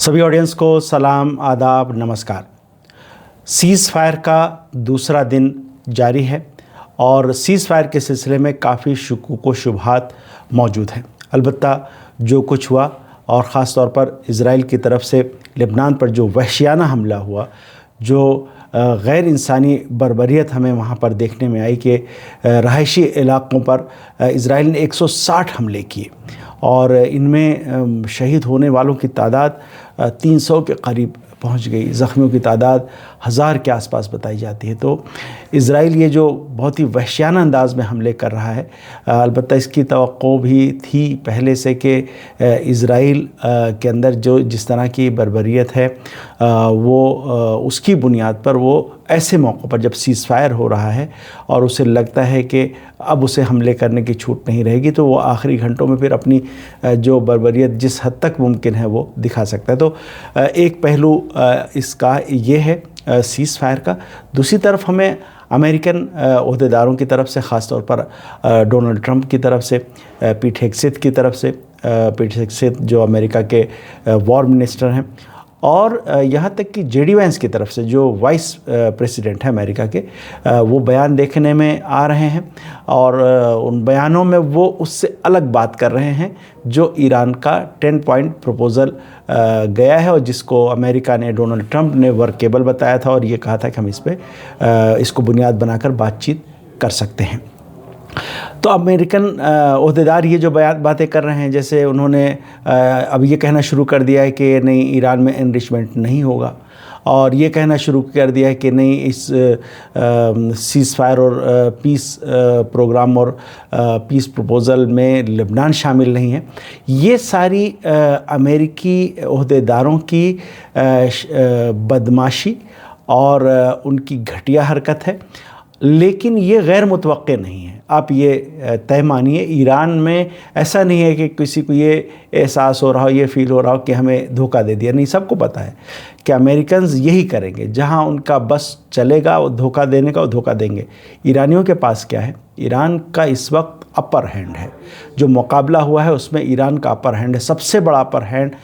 सभी ऑडियंस को सलाम, आदाब, नमस्कार। सीज़ फायर का दूसरा दिन जारी है और सीज़ फायर के सिलसिले में काफ़ी शुकूक व शुबहात मौजूद हैं। अलबत्ता जो कुछ हुआ और ख़ास तौर पर इज़राइल की तरफ से लेबनान पर जो वहशियाना हमला हुआ, जो गैर इंसानी बर्बरियत हमें वहाँ पर देखने में आई कि रहायशी इलाक़ों पर इज़राइल ने 160 हमले किए और इनमें शहीद होने वालों की तादाद 300 के करीब पहुंच गई। ज़ख्मियों की तादाद 1000 के आसपास बताई जाती है। तो इज़राइल ये जो बहुत ही वहशियाना अंदाज़ में हमले कर रहा है, अलबत्ता इसकी तवक्को भी थी पहले से कि इज़राइल के अंदर जो जिस तरह की बर्बरियत है वो उसकी बुनियाद पर वो ऐसे मौक़ों पर जब सीज़ फायर हो रहा है और उसे लगता है कि अब उसे हमले करने की छूट नहीं रहेगी, तो वो आखिरी घंटों में फिर अपनी जो बर्बरियत जिस हद तक मुमकिन है वो दिखा सकता है। तो एक पहलू इसका ये है सीज़ फायर का। दूसरी तरफ हमें अमेरिकन ओहदेदारों की तरफ से, ख़ास तौर पर डोनाल्ड ट्रंप की तरफ से, पीट हेगसेथ की तरफ से, पीट हेगसेथ जो अमेरिका के वॉर मिनिस्टर हैं, और यहाँ तक कि जेडी वैंस की तरफ से जो वाइस प्रेसिडेंट है अमेरिका के, वो बयान देखने में आ रहे हैं और उन बयानों में वो उससे अलग बात कर रहे हैं जो ईरान का 10 पॉइंट प्रपोज़ल गया है और जिसको अमेरिका ने, डोनाल्ड ट्रंप ने वर्केबल बताया था और ये कहा था कि हम इस पर इसको बुनियाद बनाकर बातचीत कर सकते हैं। तो अमेरिकन ओहदेदार ये जो बातें कर रहे हैं, जैसे उन्होंने अब ये कहना शुरू कर दिया है कि नहीं, ईरान में एनरिचमेंट नहीं होगा, और ये कहना शुरू कर दिया है कि नहीं, इस सीज़ फायर और पीस प्रोग्राम और पीस प्रपोज़ल में लेबनान शामिल नहीं है। ये सारी अमेरिकी ओहदेदारों की बदमाशी और उनकी घटिया हरकत है, लेकिन ये गैर मुतवक्के नहीं है। आप ये तय मानिए, ईरान में ऐसा नहीं है कि किसी को ये एहसास हो रहा हो, ये फील हो रहा हो कि हमें धोखा दे दिया। नहीं, सबको पता है कि अमेरिकन्स यही करेंगे, जहां उनका बस चलेगा वो धोखा देने का, वो धोखा देंगे। ईरानियों के पास क्या है? ईरान का इस वक्त अपर हैंड है। जो मुकाबला हुआ है उसमें ईरान का अपर हैंड है। सबसे बड़ा अपर हैंड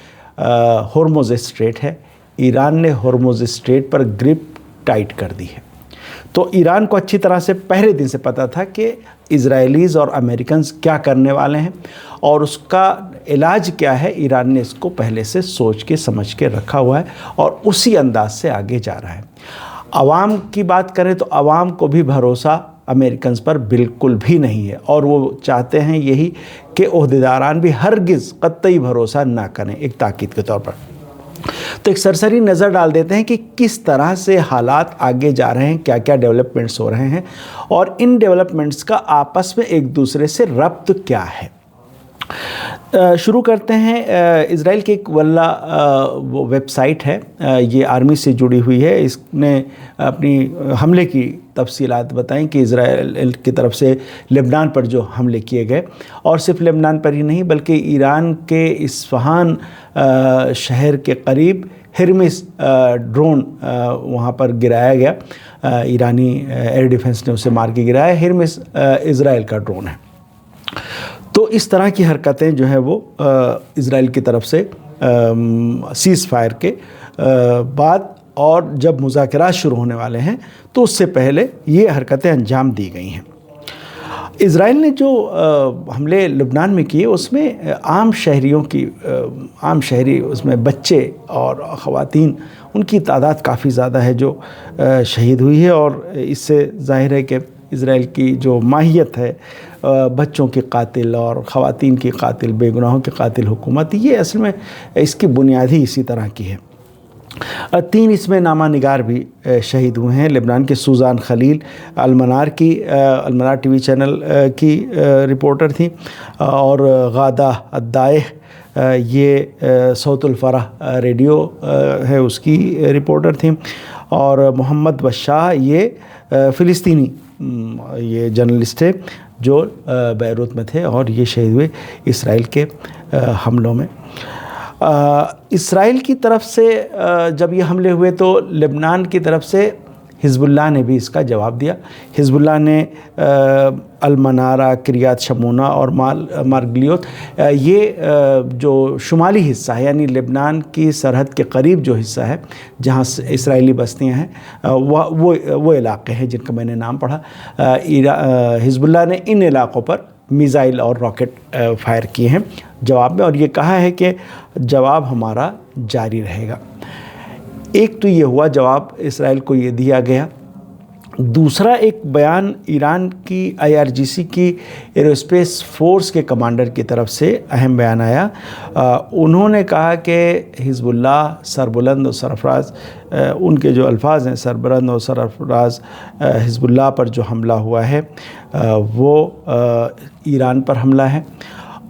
होर्मुज़ स्ट्रेट है। ईरान ने होर्मुज़ स्ट्रेट पर ग्रिप टाइट कर दी है। तो ईरान को अच्छी तरह से पहले दिन से पता था कि इजरायलीज़ और अमेरिकन्स क्या करने वाले हैं और उसका इलाज क्या है। ईरान ने इसको पहले से सोच के समझ के रखा हुआ है और उसी अंदाज से आगे जा रहा है। आवाम की बात करें तो आवाम को भी भरोसा अमेरिकन्स पर बिल्कुल भी नहीं है और वो चाहते हैं यही कि ओहदेदारान भी हरगिज़ कतई भरोसा ना करें, एक ताकीद के तौर पर। तो एक सरसरी नज़र डाल देते हैं कि किस तरह से हालात आगे जा रहे हैं, क्या क्या डेवलपमेंट्स हो रहे हैं और इन डेवलपमेंट्स का आपस में एक दूसरे से रब्त क्या है। शुरू करते हैं। इज़राइल की एक वल्ला वो वेबसाइट है, ये आर्मी से जुड़ी हुई है। इसने अपनी हमले की तफसीलात बताएं कि इज़राइल की तरफ से लेबनान पर जो हमले किए गए, और सिर्फ लेबनान पर ही नहीं बल्कि ईरान के इस्फहान शहर के करीब हिरमिस ड्रोन वहाँ पर गिराया गया। ईरानी एयर डिफेंस ने उसे मार के गिराया। हिरमिस इज़राइल का ड्रोन है। तो इस तरह की हरकतें जो है वो इज़राइल की तरफ से सीज़ फायर के बाद और जब मुज़ाकरात शुरू होने वाले हैं तो उससे पहले ये हरकतें अंजाम दी गई हैं। इज़राइल ने जो हमले लुबनान में किए उसमें आम शहरी उसमें बच्चे और ख़वातीन, उनकी तादाद काफ़ी ज़्यादा है जो शहीद हुई है और इससे ज़ाहिर है कि इज़राइल की जो माहियत है, बच्चों की कातिल और ख़वातीन की कातिल, बेगुनाहों की कातिल हुकूमत, ये असल में इसकी बुनियाद ही इसी तरह की है। 3 इसमें नामा निगार भी शहीद हुए हैं। लेबनान के सुज़ान खलील अलमनार टीवी चैनल की रिपोर्टर थी और गादा अद्दाएह ये सौतुल फरह रेडियो है उसकी रिपोर्टर थी, और मोहम्मद बशाह ये फ़िलिस्तीनी ये जर्नलिस्ट है जो बैरूत में थे और ये शहीद हुए इसराइल के हमलों में। इसराइल की तरफ से जब ये हमले हुए तो लेबनान की तरफ से حزب اللہ نے بھی اس کا جواب دیا۔ حزب اللہ نے المنارہ، کریات شمونہ اور مارگلیوت، یہ جو شمالی حصہ ہے یعنی لبنان کی سرحد کے قریب جو حصہ ہے جہاں اسرائیلی بستیاں ہیں، وہ علاقے ہیں جن کا میں نے نام پڑھا، حزب اللہ نے ان علاقوں پر میزائل اور راکٹ فائر کیے ہیں جواب میں، اور یہ کہا ہے کہ جواب ہمارا جاری رہے گا۔ ایک تو یہ ہوا جواب اسرائیل کو یہ دیا گیا۔ دوسرا ایک بیان ایران کی IRGC کی ایروسپیس فورس کے کمانڈر کی طرف سے اہم بیان آیا۔ انہوں نے کہا کہ حزب اللہ سربلند و سرفراز، ان کے جو الفاظ ہیں، سربلند و سرفراز حزب اللہ پر جو حملہ ہوا ہے وہ ایران پر حملہ ہے،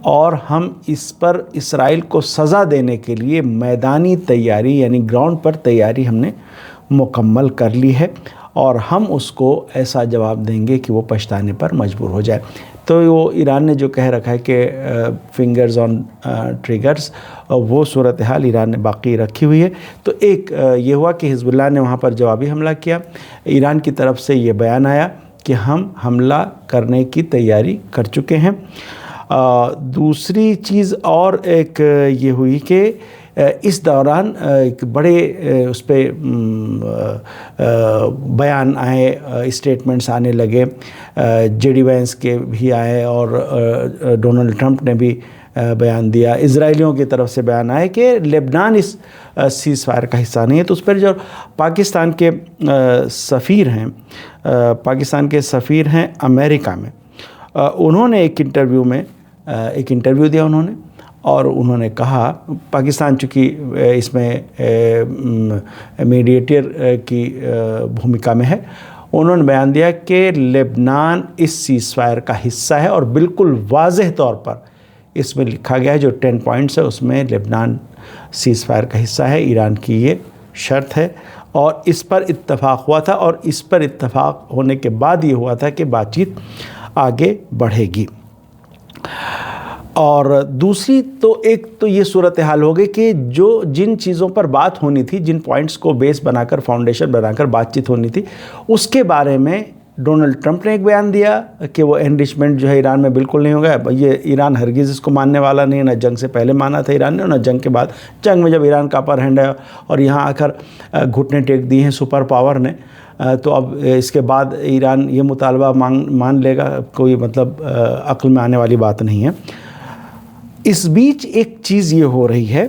اور ہم اس پر اسرائیل کو سزا دینے کے لیے میدانی تیاری یعنی گراؤنڈ پر تیاری ہم نے مکمل کر لی ہے، اور ہم اس کو ایسا جواب دیں گے کہ وہ پچھتانے پر مجبور ہو جائے۔ تو وہ ایران نے جو کہہ رکھا ہے کہ فنگرز آن ٹریگرز، وہ صورتحال ایران نے باقی رکھی ہوئی ہے۔ تو ایک یہ ہوا کہ حزب اللہ نے وہاں پر جوابی حملہ کیا، ایران کی طرف سے یہ بیان آیا کہ ہم حملہ کرنے کی تیاری کر چکے ہیں۔ دوسری چیز اور ایک یہ ہوئی کہ اس دوران ایک بڑے اس پہ بیان آئے، اسٹیٹمنٹس آنے لگے، جے ڈی وینس کے بھی آئے اور ڈونلڈ ٹرمپ نے بھی بیان دیا۔ اسرائیلیوں کی طرف سے بیان آئے کہ لبنان اس سیز فائر کا حصہ نہیں ہے۔ تو اس پر جو پاکستان کے سفیر ہیں امریکہ میں، انہوں نے ایک انٹرویو دیا انہوں نے، اور انہوں نے کہا، پاکستان چونکہ اس میں میڈیٹر کی بھومکا میں ہے، انہوں نے بیان دیا کہ لبنان اس سیز فائر کا حصہ ہے، اور بالکل واضح طور پر اس میں لکھا گیا ہے، جو 10 پوائنٹس ہے اس میں لبنان سیز فائر کا حصہ ہے، ایران کی یہ شرط ہے، اور اس پر اتفاق ہوا تھا، اور اس پر اتفاق ہونے کے بعد یہ ہوا تھا کہ بات چیت آگے بڑھے گی۔ اور دوسری تو ایک تو یہ صورتحال ہو گئی کہ جن چیزوں پر بات ہونی تھی، جن پوائنٹس کو بیس بنا کر، فاؤنڈیشن بنا کر بات چیت ہونی تھی، اس کے بارے میں ڈونلڈ ٹرمپ نے ایک بیان دیا کہ وہ انریچمنٹ جو ہے ایران میں بالکل نہیں ہوگا۔ یہ ایران ہرگز اس کو ماننے والا نہیں ہے، نہ جنگ سے پہلے مانا تھا ایران نے، نہ جنگ کے بعد۔ جنگ میں جب ایران کا اپر ہینڈ ہے اور یہاں آ کر گھٹنے ٹیک دیے ہیں سپر پاور نے، تو اب اس کے بعد ایران یہ مطالبہ مان لے گا، کوئی مطلب عقل میں آنے والی بات نہیں ہے۔ اس بیچ ایک چیز یہ ہو رہی ہے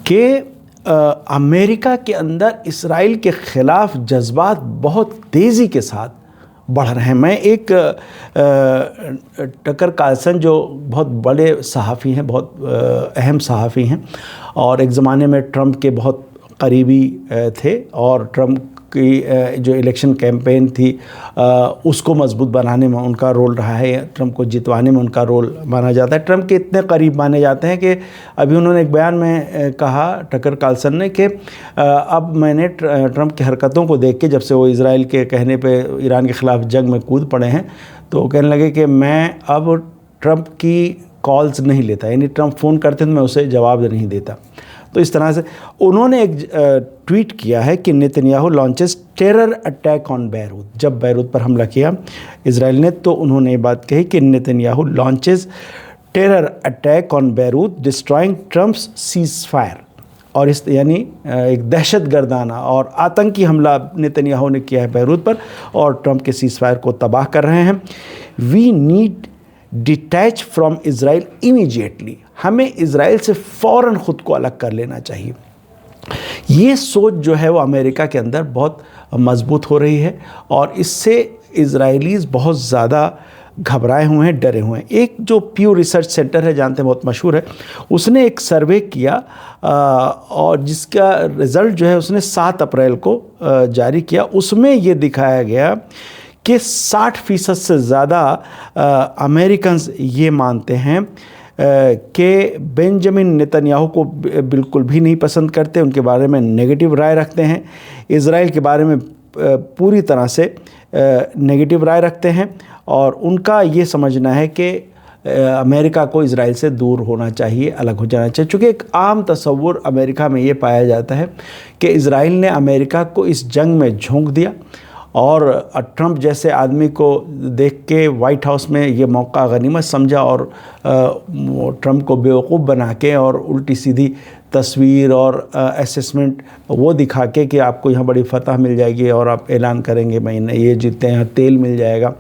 کہ امریکہ کے اندر اسرائیل کے خلاف جذبات بہت تیزی کے ساتھ بڑھ رہے ہیں۔ میں ایک ٹکر کارلسن جو بہت بڑے صحافی ہیں، بہت اہم صحافی ہیں، اور ایک زمانے میں ٹرمپ کے بہت قریبی تھے، اور ٹرمپ کی جو الیکشن کیمپین تھی اس کو مضبوط بنانے میں ان کا رول رہا ہے، ٹرمپ کو جتوانے میں ان کا رول مانا جاتا ہے۔ ٹرمپ کے اتنے قریب مانے جاتے ہیں کہ ابھی انہوں نے ایک بیان میں کہا، ٹکر کارلسن نے، کہ اب میں نے ٹرمپ کی حرکتوں کو دیکھ کے، جب سے وہ اسرائیل کے کہنے پہ ایران کے خلاف جنگ میں کود پڑے ہیں، تو وہ کہنے لگے کہ میں اب ٹرمپ کی کالز نہیں لیتا، یعنی ٹرمپ فون کرتے تو میں اسے جواب نہیں دیتا۔ تو اس طرح سے انہوں نے ایک ٹویٹ کیا ہے کہ Netanyahu launches terror attack on Beirut, جب بیروت پر حملہ کیا اسرائیل نے، تو انہوں نے یہ بات کہی کہ Netanyahu launches terror attack on Beirut destroying Trump's ceasefire, اور اس یعنی ایک دہشت گردانہ اور آتنکی حملہ نیتنیاہو نے کیا ہے بیروت پر، اور ٹرمپ کے سیز فائر کو تباہ کر رہے ہیں۔ We need detach from Israel immediately, ہمیں اسرائیل سے فوراً خود کو الگ کر لینا چاہیے۔ یہ سوچ جو ہے وہ امریکہ کے اندر بہت مضبوط ہو رہی ہے، اور اس سے اسرائیلیز بہت زیادہ گھبرائے ہوئے ہیں، ڈرے ہوئے ہیں۔ ایک جو پیو ریسرچ سینٹر ہے، جانتے ہیں بہت مشہور ہے، اس نے ایک سروے کیا، اور جس کا رزلٹ جو ہے اس نے 7 اپریل کو جاری کیا۔ اس میں یہ دکھایا گیا کہ 60% سے زیادہ امریکنز یہ مانتے ہیں کہ بنجامن نیتنیاہو کو بالکل بھی نہیں پسند کرتے، ان کے بارے میں نیگیٹو رائے رکھتے ہیں، اسرائیل کے بارے میں پوری طرح سے نیگیٹو رائے رکھتے ہیں، اور ان کا یہ سمجھنا ہے کہ अमेरिका को इज़राइल से दूर होना चाहिए, अलग हो जाना चाहिए। चूँकि एक आम तसव्वुर अमेरिका में ये पाया जाता है कि इज़राइल ने अमेरिका को इस जंग में झोंक दिया, और ट्रंप जैसे आदमी को देख के वाइट हाउस में ये मौका गनीमत समझा और ट्रंप को बेवकूफ़ बना के और उल्टी सीधी तस्वीर और असेसमेंट वो दिखा के कि आपको यहाँ बड़ी फतह मिल जाएगी और आप ऐलान करेंगे महीने ये जीतते हैं, तेल मिल जाएगा,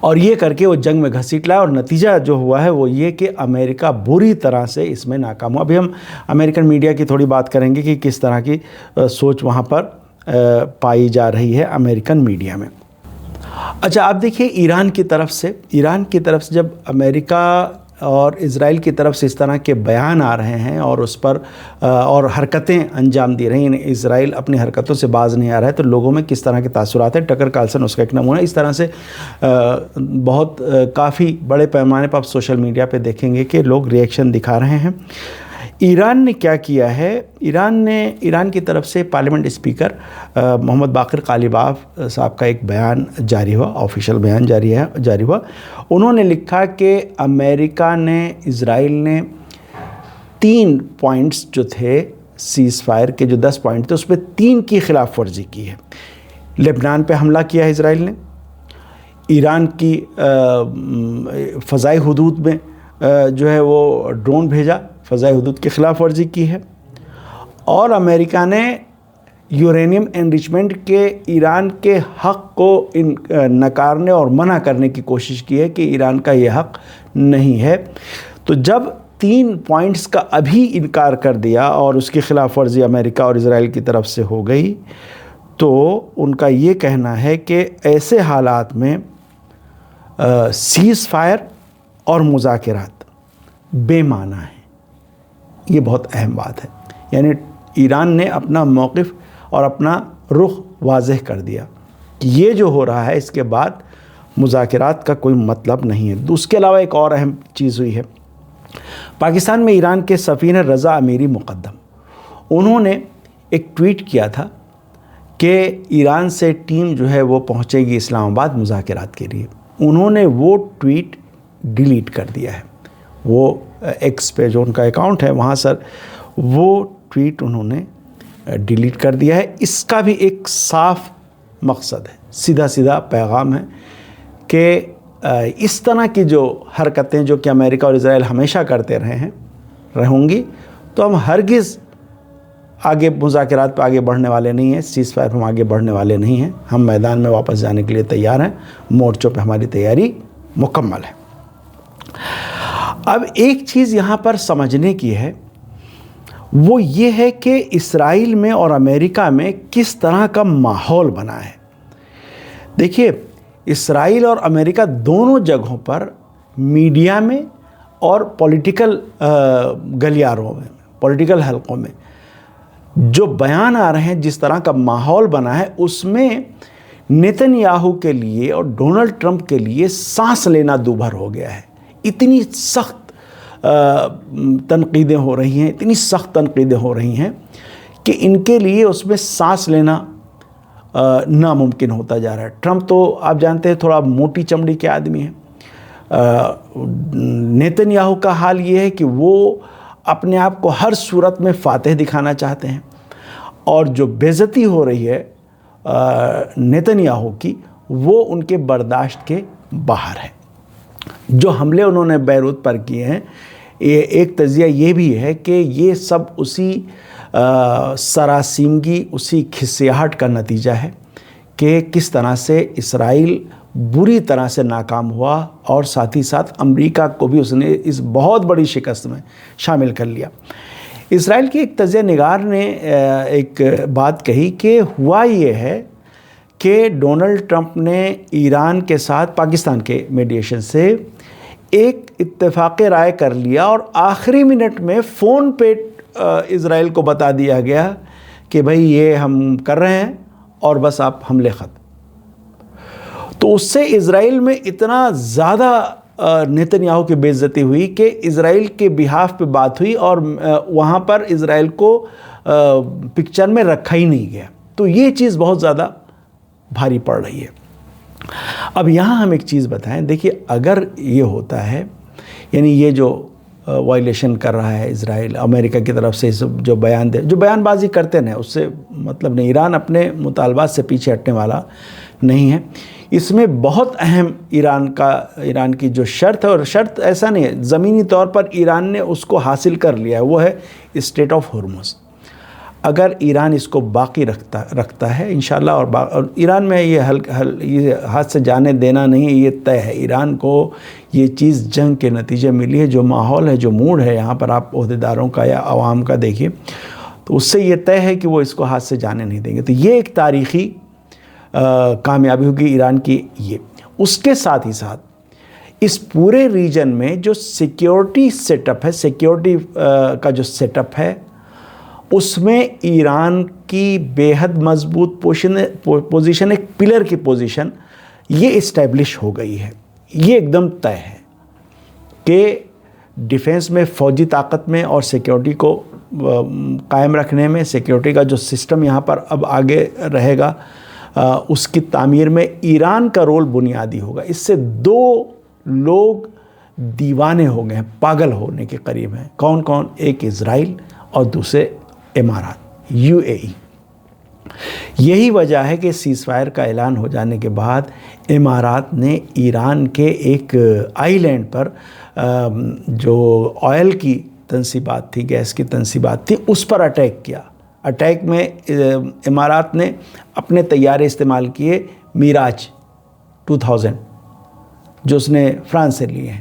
और ये करके वो जंग में घसीट लाया। और नतीजा जो हुआ है वो ये कि अमेरिका बुरी तरह से इसमें नाकाम हुआ। अभी हम अमेरिकन मीडिया की थोड़ी बात करेंगे कि किस तरह की सोच वहाँ पर पाई जा रही है अमेरिकन मीडिया में। अच्छा, आप देखिए ईरान की तरफ से जब अमेरिका और इज़राइल की तरफ से इस तरह के बयान आ रहे हैं और उस पर और हरकतें अंजाम दे रही हैं, इज़राइल अपनी हरकतों से बाज नहीं आ रहा है, तो लोगों में किस तरह के तासुरात हैं। टकर कार्लसन उसका एक नमूना। इस तरह से बहुत काफ़ी बड़े पैमाने पर आप सोशल मीडिया पे देखेंगे कि लोग रिएक्शन दिखा रहे हैं। ईरान ने क्या किया है, ईरान की तरफ से पार्लियामेंट स्पीकर मोहम्मद बाक़िर कालिबाफ साहब का एक बयान जारी हुआ, ऑफिशियल बयान जारी हुआ। उन्होंने लिखा कि अमेरिका ने, इज़राइल ने 3 पॉइंट्स जो थे सीज़ फायर के, जो 10 पॉइंट थे, उस पर 3 की खिलाफ वर्जी की है। लेबनान पे हमला किया है इज़राइल ने, ईरान की फ़ज़ाई हुदूद में जो है वो ड्रोन भेजा, फ़ज़ाई हुदूद की खिलाफ वर्जी की है, और अमेरिका ने यूरेनियम एनरिचमेंट के ईरान के हक़ को नकारने और मना करने की कोशिश की है कि ईरान का ये हक़ नहीं है। तो जब 3 पॉइंट्स का अभी इनकार कर दिया और उसकी खिलाफ वर्जी अमेरिका और इज़राइल की तरफ से हो गई, तो उनका ये कहना है कि ऐसे हालात में सीज़ फायर और मुज़ाकरात बेमाना है। ये बहुत अहम बात है। यानी ईरान ने अपना मौक़िफ़ और अपना रुख वाज़ेह कर दिया कि ये जो हो रहा है इसके बाद मुज़ाकरात का कोई मतलब नहीं है। उसके अलावा एक और अहम चीज़ हुई है। पाकिस्तान में ईरान के सफ़ीर रज़ा अमीरी मुक़द्दम, उन्होंने एक ट्वीट किया था कि ईरान से टीम जो है वो पहुँचेगी इस्लामाबाद मुज़ाकरात के लिए। उन्होंने वो ट्वीट डिलीट कर दिया है। वो एक्स पे जो उनका अकाउंट है वहाँ सर, वो ट्वीट उन्होंने डिलीट कर दिया है। इसका भी एक साफ मकसद है, सीधा पैगाम है कि इस तरह की जो हरकतें जो कि अमेरिका और इज़राइल हमेशा करते रहेंगी, तो हम हरगिज़ आगे मुज़ाकरात पर आगे बढ़ने वाले नहीं हैं, सीज़ फायर पर हम आगे बढ़ने वाले नहीं हैं। हम मैदान में वापस जाने के लिए तैयार हैं, मोर्चों पे हमारी तैयारी मुकम्मल है। अब एक चीज़ यहाँ पर समझने की है, वो ये है कि इस्राइल में और अमेरिका में किस तरह का माहौल बना है। देखिए, इस्राइल और अमेरिका दोनों जगहों पर मीडिया में और पॉलिटिकल गलियारों में, पॉलिटिकल हलकों में जो बयान आ रहे हैं, जिस तरह का माहौल बना है, उसमें नेतन्याहू के लिए और डोनाल्ड ट्रंप के लिए सांस लेना दूभर हो गया है। इतनी सख्त तनकीदें हो रही हैं, इतनी सख्त तनकीदें हो रही हैं कि इनके लिए उसमें सांस लेना नामुमकिन होता जा रहा है। ट्रंप तो आप जानते हैं थोड़ा मोटी चमड़ी के आदमी हैं। नेतन्याहू का हाल ये है कि वो अपने आप को हर सूरत में फातेह दिखाना चाहते हैं, और जो बेइज्जती हो रही है नेतन्याहू की, वो उनके बर्दाश्त के बाहर है। जो हमले उन्होंने बैरूत पर किए हैं, ये एक तज़िया ये भी है कि ये सब उसी सरासीमगी, उसी खिस्सियाहट का नतीजा है कि किस तरह से इस्राइल बुरी तरह से नाकाम हुआ, और साथ ही साथ अमेरिका को भी उसने इस बहुत बड़ी शिकस्त में शामिल कर लिया। इस्राइल की एक तज़िया निगार ने एक बात कही कि हुआ ये है कि डोनाल्ड ट्रंप ने ईरान के साथ पाकिस्तान के मीडिएशन से एक इत्तेफाक़ राय कर लिया, और आखिरी मिनट में फ़ोन पे इज़राइल को बता दिया गया कि भाई ये हम कर रहे हैं और बस आप हमले ख़त्म। तो उससे इज़राइल में इतना ज़्यादा नेतन्याहू की बेइज्जती हुई कि इज़राइल के बिहाफ पे बात हुई, और वहाँ पर इज़राइल को पिक्चर में रखा ही नहीं गया। तो ये चीज़ बहुत ज़्यादा भारी पड़ रही है। اب یہاں ہم ایک چیز بتائیں، دیکھیے اگر یہ ہوتا ہے، یعنی یہ جو وائلیشن کر رہا ہے اسرائیل امریکہ کی طرف سے، جو بیان بازی کرتے ہیں اس سے مطلب نہیں، ایران اپنے مطالبات سے پیچھے ہٹنے والا نہیں ہے۔ اس میں بہت اہم ایران کی جو شرط ہے، اور شرط ایسا نہیں ہے، زمینی طور پر ایران نے اس کو حاصل کر لیا ہے، وہ ہے اسٹریٹ آف ہرمز۔ اگر ایران اس کو باقی رکھتا ہے انشاءاللہ، اور ایران میں یہ ہاتھ سے جانے دینا نہیں ہے، یہ طے ہے۔ ایران کو یہ چیز جنگ کے نتیجے ملی ہے، جو ماحول ہے، جو موڈ ہے یہاں پر، آپ عہدیداروں کا یا عوام کا دیکھیے، تو اس سے یہ طے ہے کہ وہ اس کو ہاتھ سے جانے نہیں دیں گے۔ تو یہ ایک تاریخی کامیابی ہوگی ایران کی۔ یہ اس کے ساتھ ہی ساتھ اس پورے ریجن میں جو سیکیورٹی سیٹ اپ ہے، سیکیورٹی کا جو سیٹ اپ ہے، اس میں ایران کی بے حد مضبوط پوزیشن، ایک پلر کی پوزیشن یہ اسٹیبلش ہو گئی ہے۔ یہ ایک دم طے ہے کہ ڈیفنس میں، فوجی طاقت میں اور سیکیورٹی کو قائم رکھنے میں، سیکیورٹی کا جو سسٹم یہاں پر اب آگے رہے گا، اس کی تعمیر میں ایران کا رول بنیادی ہوگا۔ اس سے دو لوگ دیوانے ہو گئے ہیں، پاگل ہونے کے قریب ہیں۔ کون کون؟ ایک اسرائیل اور دوسرے امارات، UAE۔ یہی وجہ ہے کہ سیز فائر کا اعلان ہو جانے کے بعد امارات نے ایران کے ایک آئی لینڈ پر جو آئل کی تنصیبات تھی، گیس کی تنصیبات تھی، اس پر اٹیک کیا۔ اٹیک میں امارات نے اپنے طیارے استعمال کیے، میراج 2000 جو اس نے فرانس سے لیے ہیں،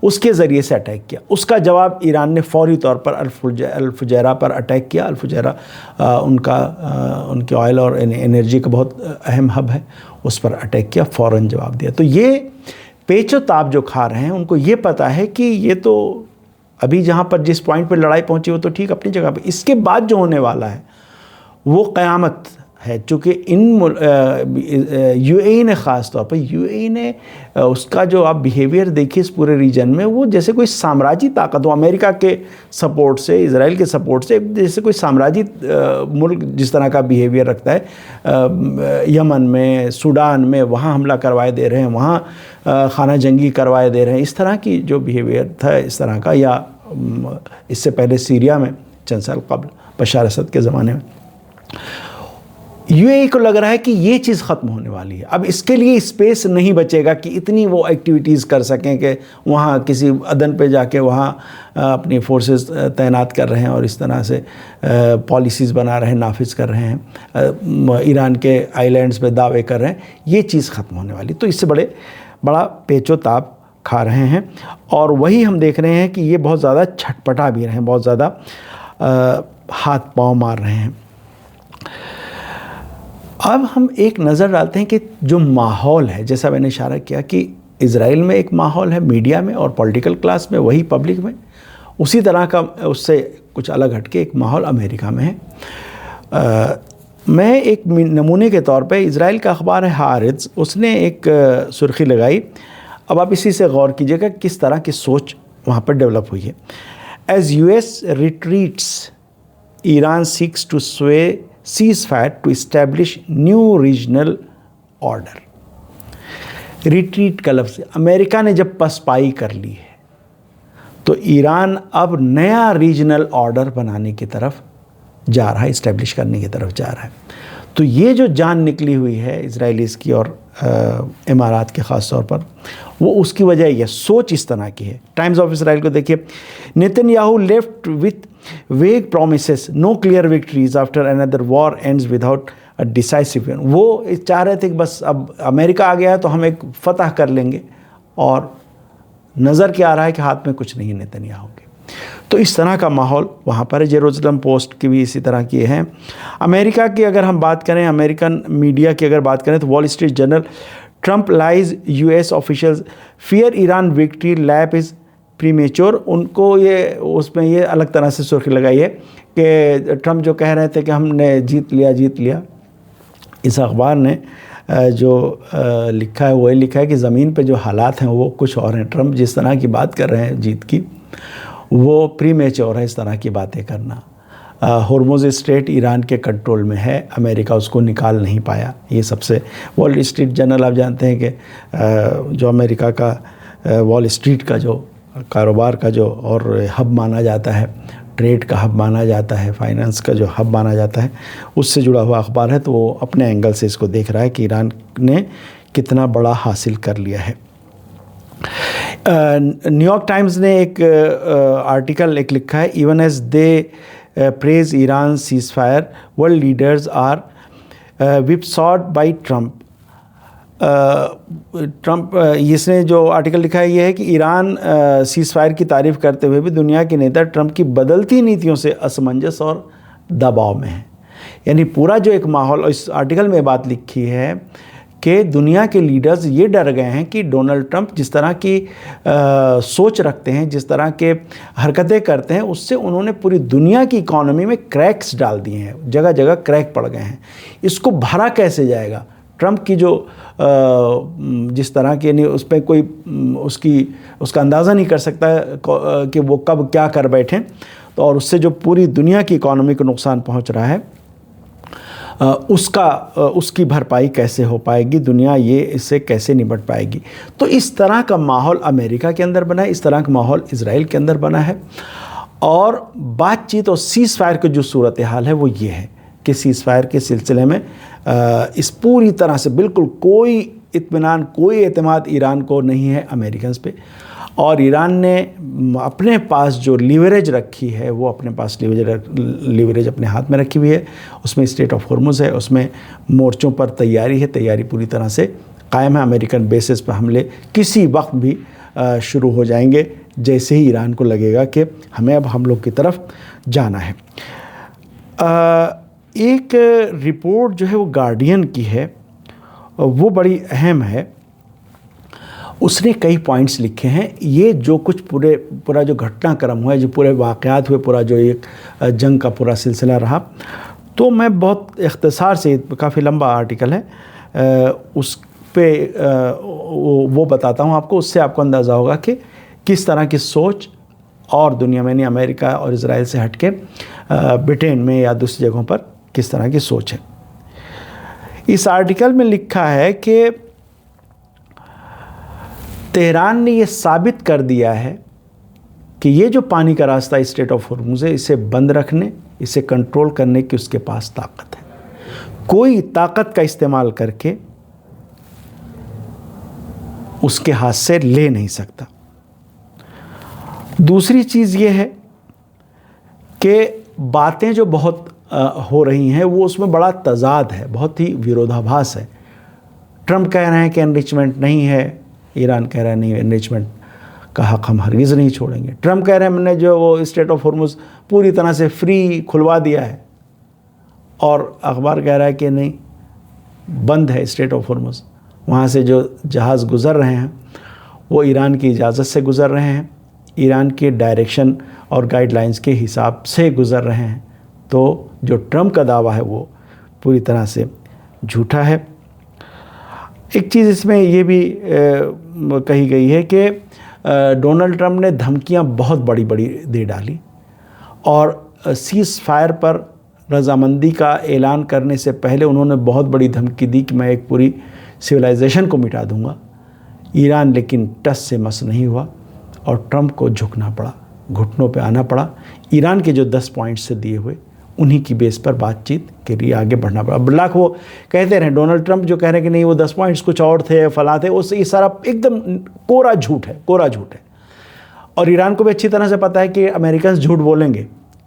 اس کے ذریعے سے اٹیک کیا۔ اس کا جواب ایران نے فوری طور پر الفجیرہ پر اٹیک کیا۔ الفجیرہ ان کے آئل اور انرجی کا بہت اہم ہب ہے، اس پر اٹیک کیا، فوراً جواب دیا۔ تو یہ پیچ و تاب جو کھا رہے ہیں، ان کو یہ پتہ ہے کہ یہ تو ابھی جہاں پر جس پوائنٹ پر لڑائی پہنچی وہ تو ٹھیک اپنی جگہ پہ، اس کے بعد جو ہونے والا ہے وہ قیامت ہے۔ چونکہ UAE نے خاص طور پر UAE نے اس کا جو آپ بیہیویئر دیکھیے اس پورے ریجن میں، وہ جیسے کوئی سامراجی طاقت ہو، امریکہ کے سپورٹ سے، اسرائیل کے سپورٹ سے، جیسے کوئی سامراجی ملک جس طرح کا بیہیویئر رکھتا ہے، یمن میں، سوڈان میں، وہاں حملہ کروائے دے رہے ہیں، وہاں خانہ جنگی کروائے دے رہے ہیں، اس طرح کی جو بیہیویئر تھا اس طرح کا، یا اس سے پہلے سیریا میں چند سال قبل بشار اسد کے زمانے میں، UAE کو لگ رہا ہے کہ یہ چیز ختم ہونے والی ہے۔ اب اس کے لیے اسپیس نہیں بچے گا کہ اتنی وہ ایکٹیویٹیز کر سکیں کہ وہاں کسی عدن پہ جا کے وہاں اپنی فورسز تعینات کر رہے ہیں اور اس طرح سے پالیسیز بنا رہے ہیں، نافذ کر رہے ہیں، ایران کے آئی لینڈز پہ دعوے کر رہے ہیں۔ یہ چیز ختم ہونے والی، تو اس سے بڑا پیچ و تاب کھا رہے ہیں۔ اور وہی ہم دیکھ رہے ہیں کہ یہ بہت زیادہ چھٹپٹا بھی رہے ہیں، بہت زیادہ ہاتھ پاؤں مار رہے ہیں۔ اب ہم ایک نظر ڈالتے ہیں کہ جو ماحول ہے، جیسا میں نے اشارہ کیا کہ اسرائیل میں ایک ماحول ہے، میڈیا میں اور پولیٹیکل کلاس میں، وہی پبلک میں، اسی طرح کا اس سے کچھ الگ ہٹ کے ایک ماحول امریکہ میں ہے۔ میں ایک نمونے کے طور پہ اسرائیل کا اخبار ہے ہارتز، اس نے ایک سرخی لگائی، اب آپ اسی سے غور کیجئے گا کس طرح کی سوچ وہاں پر ڈیولپ ہوئی ہے۔ As US retreats, Iran seeks to sway ceasefire to establish new regional order۔ Retreat کا لفظ، امریکہ نے جب پسپائی کر لی ہے تو ایران اب نیا ریجنل آرڈر بنانے کی طرف جا رہا ہے، اسٹیبلش کرنے کی طرف جا رہا ہے۔ تو یہ جو جان نکلی ہوئی ہے اسرائیلیز کی اور امارات کے خاص طور پر، وہ اس کی وجہ یہ سوچ اس طرح کی ہے۔ ٹائمز آف اسرائیل کو دیکھیے، Netanyahu left with vague promises no clear victories after اندر war ends without a decisive win. وہ چاہ رہے تھے کہ بس اب امریکہ آ گیا ہے تو ہم ایک فتح کر لیں گے، اور نظر کیا آ رہا ہے کہ ہاتھ میں کچھ نہیں ہے نیتن یاہو کے۔ تو اس طرح کا ماحول وہاں پر ہے۔ جیروسلم پوسٹ کی بھی اسی طرح کی ہیں۔ امریکہ کی اگر ہم بات کریں، امریکن میڈیا کی اگر بات کریں تو Wall Street Journal, Trump allies US officials fear Iran victory lap is premature. ان کو یہ اس میں یہ الگ طرح سے سرخی لگائی ہے کہ ٹرمپ جو کہہ رہے تھے کہ ہم نے جیت لیا۔ اس اخبار نے جو لکھا ہے وہ یہ لکھا ہے کہ زمین پہ جو حالات ہیں وہ کچھ اور ہیں۔ ٹرمپ جس طرح کی بات کر رہے ہیں جیت کی، وہ پری میچور ہے اس طرح کی باتیں کرنا۔ हॉर्मुज़ स्ट्रेट ईरान के कंट्रोल में है, अमेरिका उसको निकाल नहीं पाया। ये सबसे वॉल स्ट्रीट जर्नल आप जानते हैं कि जो अमेरिका का वॉल स्ट्रीट का जो कारोबार का जो और हब माना जाता है, ट्रेड का हब माना जाता है, फाइनेंस का जो हब माना जाता है, उससे जुड़ा हुआ अखबार है। तो वो अपने एंगल से इसको देख रहा है कि ईरान ने कितना बड़ा हासिल कर लिया है। न्यूयॉर्क टाइम्स ने एक आर्टिकल एक लिखा है, even as they praise Iran ceasefire world leaders are whipsawed by Trump. इसने जो आर्टिकल लिखा है ये है कि ईरान सीज फायर की तारीफ़ करते हुए भी दुनिया के नेता ट्रम्प की बदलती नीतियों से असमंजस और दबाव में हैं। यानी पूरा जो एक माहौल, इस आर्टिकल में बात लिखी है कि दुनिया के लीडर्स ये डर गए हैं कि डोनाल्ड ट्रंप जिस तरह की सोच रखते हैं, जिस तरह के हरकतें करते हैं, उससे उन्होंने पूरी दुनिया की इकॉनमी में क्रैक्स डाल दिए हैं, जगह जगह क्रैक पड़ गए हैं। इसको भरा कैसे जाएगा? ट्रंप की जो जिस तरह की, यानी उस पर कोई उसका अंदाज़ा नहीं कर सकता कि वो कब क्या कर बैठें। तो और उससे जो पूरी दुनिया की इकॉनमी को नुकसान पहुंच रहा है, उसकी भरपाई कैसे हो पाएगी, दुनिया ये इससे कैसे निपट पाएगी। तो इस तरह का माहौल अमेरिका के अंदर बना है, इस तरह का माहौल इज़राइल के अंदर बना है। और बातचीत और सीज़ फायर की जो सूरत हाल है वो ये है कि सीज़ फायर के सिलसिले में इस पूरी तरह से बिल्कुल कोई इत्मीनान, कोई एतमाद ईरान को नहीं है अमेरिकन पे। और ईरान ने अपने पास जो लीवरेज रखी है, वो अपने पास लीवरेज अपने हाथ में रखी हुई है। उसमें स्ट्रेट ऑफ हॉर्मुज़ है, उसमें मोर्चों पर तैयारी है, तैयारी पूरी तरह से कायम है। अमेरिकन बेसिस पर हमले किसी वक्त भी शुरू हो जाएंगे, जैसे ही ईरान को लगेगा कि हमें अब हम लोग की तरफ जाना है। एक रिपोर्ट जो है वो गार्डियन की है, वो बड़ी अहम है। उसने कई पॉइंट्स लिखे हैं। ये जो कुछ पूरा जो घटनाक्रम हुआ है, जो पूरे वाक़यात हुए, पूरा जो एक जंग का पूरा सिलसिला रहा, तो मैं बहुत इख्तिसार से, काफ़ी लंबा आर्टिकल है, उस पे वो बताता हूँ आपको। उससे आपको अंदाज़ा होगा कि किस तरह की सोच और दुनिया में, नहीं अमेरिका और इज़राइल से हट के ब्रिटेन में या दूसरी जगहों पर किस तरह की सोच है। इस आर्टिकल में लिखा है कि तेहरान ने यह साबित कर दिया है कि ये जो पानी का रास्ता स्ट्रेट ऑफ हॉर्मुज़ है, इसे बंद रखने, इसे कंट्रोल करने की उसके पास ताकत है। कोई ताकत का इस्तेमाल करके उसके हाथ से ले नहीं सकता। दूसरी चीज़ ये है कि बातें जो बहुत हो रही हैं, वो उसमें बड़ा तज़ाद है, बहुत ही विरोधाभास है। ट्रंप कह रहे हैं कि एनरिचमेंट नहीं है, ईरान कह रहा है नहीं, एनरिचमेंट का हक़ हम हरगिज़ नहीं छोड़ेंगे। ट्रंप कह रहे हैं हमने जो वो स्ट्रेट ऑफ हॉर्मुज़ पूरी तरह से फ्री खुलवा दिया है, और अखबार कह रहा है कि नहीं, बंद है स्ट्रेट ऑफ हॉर्मुज़। वहाँ से जो जहाज़ गुज़र रहे हैं वो ईरान की इजाज़त से गुज़र रहे हैं, ईरान के डायरेक्शन और गाइडलाइंस के हिसाब से गुज़र रहे हैं। तो जो ट्रंप का दावा है वो पूरी तरह से झूठा है। एक चीज़ इसमें ये भी कही गई है कि डोनाल्ड ट्रंप ने धमकियां बहुत बड़ी बड़ी दे डाली, और सीज़ फायर पर रजामंदी का ऐलान करने से पहले उन्होंने बहुत बड़ी धमकी दी कि मैं एक पूरी सिविलाइजेशन को मिटा दूंगा। ईरान लेकिन टस से मस नहीं हुआ और ट्रंप को झुकना पड़ा, घुटनों पे आना पड़ा। ईरान के जो 10 पॉइंट्स से दिए हुए, उन्हीं की बेस पर बातचीत के लिए आगे बढ़ना पड़ा। लाख वो कहते रहे, डोनाल्ड ट्रंप जो कह रहे हैं कि नहीं वो 10 पॉइंट्स कुछ और थे, फला थे, उससे ये सारा एकदम कोरा झूठ है, कोरा झूठ है। और ईरान को भी अच्छी तरह से पता है कि अमेरिकन झूठ बोलेंगे,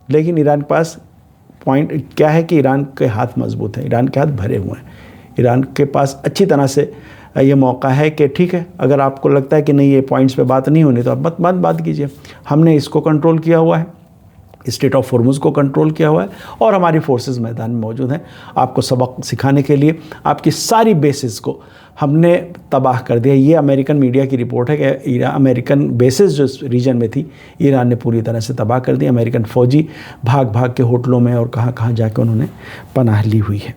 लेकिन ईरान के पास पॉइंट क्या है कि ईरान के हाथ मजबूत हैं, ईरान के हाथ भरे हुए हैं। ईरान के पास अच्छी तरह से ये मौका है कि ठीक है, अगर आपको लगता है कि नहीं ये पॉइंट्स पे बात नहीं होनी, तो आप मत बात कीजिए। हमने इसको कंट्रोल किया हुआ है, स्ट्रेट ऑफ हॉर्मुज़ को कंट्रोल किया हुआ है, और हमारी फोर्सेस मैदान में मौजूद हैं आपको सबक सिखाने के लिए। आपकी सारी बेसिस को हमने तबाह कर दिया। ये अमेरिकन मीडिया की रिपोर्ट है कि अमेरिकन बेसिस जो रीजन में थी, ईरान ने पूरी तरह से तबाह कर दी। अमेरिकन फ़ौजी भाग भाग के होटलों में और कहाँ कहाँ जाके उन्होंने पनाह ली हुई है।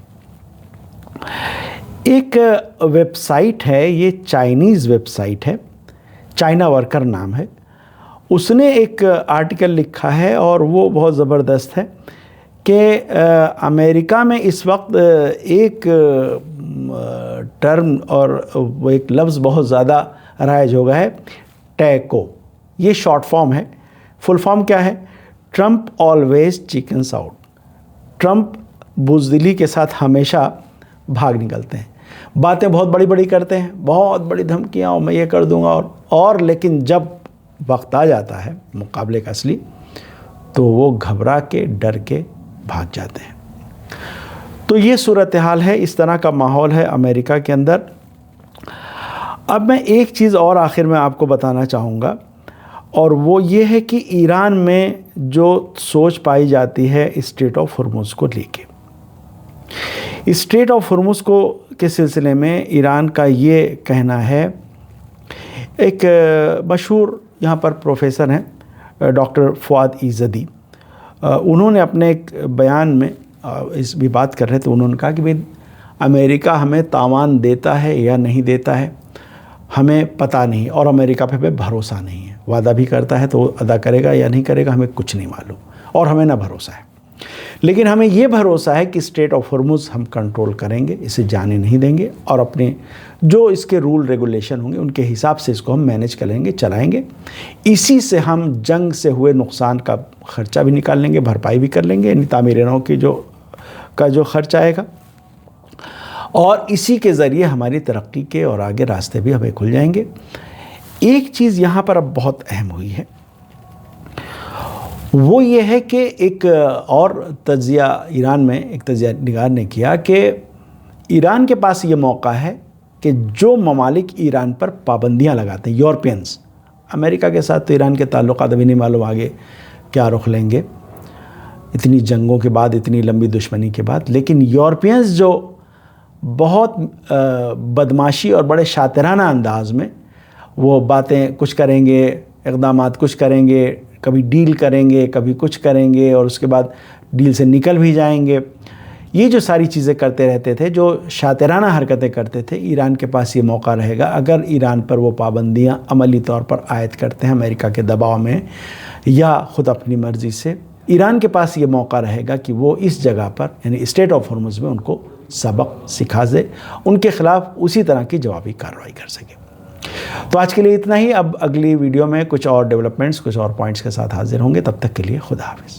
एक वेबसाइट है, ये चाइनीज़ वेबसाइट है, चाइना वर्कर नाम है। उसने एक आर्टिकल लिखा है और वो बहुत ज़बरदस्त है کہ امریکہ میں اس وقت ایک ٹرم اور وہ ایک لفظ بہت زیادہ رائج ہو گیا ہے، ٹیکو. یہ شارٹ فارم ہے. فل فارم کیا ہے؟ Trump always chickens out. Trump بزدلی کے ساتھ ہمیشہ بھاگ نکلتے ہیں، باتیں بہت بڑی بڑی کرتے ہیں، بہت بڑی دھمکیاں، اور میں یہ کر دوں گا، اور لیکن جب وقت آ جاتا ہے مقابلے کا اصلی تو وہ گھبرا کے ڈر کے بھاگ جاتے ہیں. تو یہ صورتحال ہے، اس طرح کا ماحول ہے امریکہ کے اندر. اب میں ایک چیز اور آخر میں آپ کو بتانا چاہوں گا، اور وہ یہ ہے کہ ایران میں جو سوچ پائی جاتی ہے اسٹریٹ آف ہرمز کو لے کے. اسٹریٹ آف ہرمز کے سلسلے میں ایران کا یہ کہنا ہے، ایک مشہور یہاں پر پروفیسر ہیں ڈاکٹر فؤاد ایزدی، انہوں نے اپنے ایک بیان میں اس بھی بات کر رہے تھے. انہوں نے کہا کہ بھئی امریکہ ہمیں تاوان دیتا ہے یا نہیں دیتا ہے ہمیں پتہ نہیں، اور امریکہ پہ ہمیں بھروسہ نہیں ہے. وعدہ بھی کرتا ہے تو وہ ادا کرے گا یا نہیں کرے گا ہمیں کچھ نہیں معلوم، اور ہمیں نہ بھروسہ ہے. لیکن ہمیں یہ بھروسہ ہے کہ اسٹریٹ آف ہرمز ہم کنٹرول کریں گے، اسے جانے نہیں دیں گے، اور اپنے جو اس کے رول ریگولیشن ہوں گے ان کے حساب سے اس کو ہم مینیج کریں گے، چلائیں گے. اسی سے ہم جنگ سے ہوئے نقصان کا خرچہ بھی نکال لیں گے، بھرپائی بھی کر لیں گے، تعمیر نو کی جو خرچ آئے گا، اور اسی کے ذریعے ہماری ترقی کے اور آگے راستے بھی ہمیں کھل جائیں گے. ایک چیز یہاں پر اب بہت اہم ہوئی ہے، وہ یہ ہے کہ ایک اور تجزیہ ایران میں ایک تجزیہ نگار نے کیا کہ ایران کے پاس یہ موقع ہے کہ جو ممالک ایران پر پابندیاں لگاتے ہیں، یورپینز، امریکہ کے ساتھ تو ایران کے تعلقات ابھی نہیں معلوم آگے کیا رخ لیں گے اتنی جنگوں کے بعد، اتنی لمبی دشمنی کے بعد، لیکن یورپینز جو بہت بدماشی اور بڑے شاطرانہ انداز میں وہ باتیں کچھ کریں گے، اقدامات کچھ کریں گے، کبھی ڈیل کریں گے، کبھی کچھ کریں گے، اور اس کے بعد ڈیل سے نکل بھی جائیں گے. یہ جو ساری چیزیں کرتے رہتے تھے، جو شاطرانہ حرکتیں کرتے تھے، ایران کے پاس یہ موقع رہے گا اگر ایران پر وہ پابندیاں عملی طور پر عائد کرتے ہیں امریکہ کے دباؤ میں یا خود اپنی مرضی سے. ایران کے پاس یہ موقع رہے گا کہ وہ اس جگہ پر یعنی اسٹریٹ آف ہرمز میں ان کو سبق سکھا دے، ان کے خلاف اسی طرح کی جوابی کارروائی کر سکے. تو آج کے لیے اتنا ہی. اب اگلی ویڈیو میں کچھ اور ڈیولپمنٹس، کچھ اور پوائنٹس کے ساتھ حاضر ہوں گے. تب تک کے لیے خدا حافظ.